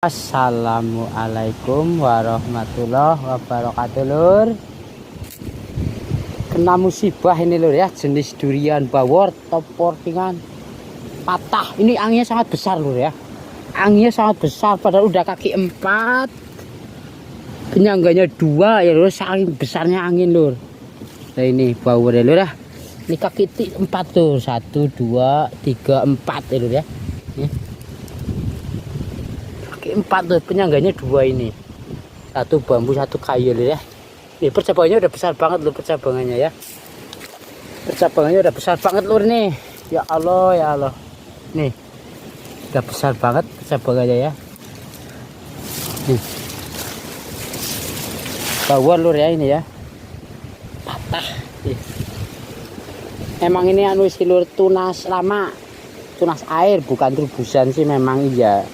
Assalamualaikum warahmatullahi wabarakatuh, lur. Kena musibah ini, lur, ya. Jenis durian bawor toportingan patah. Ini anginnya sangat besar, lur, ya. Anginnya sangat besar, padahal udah kaki 4, penyangganya 2 ya, lur. Saking besarnya angin, lur. Nah, ini bawor ya, lur, ya. Ini kaki 4 tuh, 1 2 3 4 ya, lur, ya. Nih. 4 tuh, penyangganya 2 ini, 1 bambu 1 kayu, ya. Ini percabangannya udah besar banget, lur. Percabangannya ya, percabangannya udah besar banget, lur, nih. Ya Allah, ya Allah, nih udah besar banget percabangannya ya. Nih bawor, lur, ya. Ini ya patah. Emang ini anu sih, lur, tunas lama, tunas air, bukan terubusan sih memang. Iya,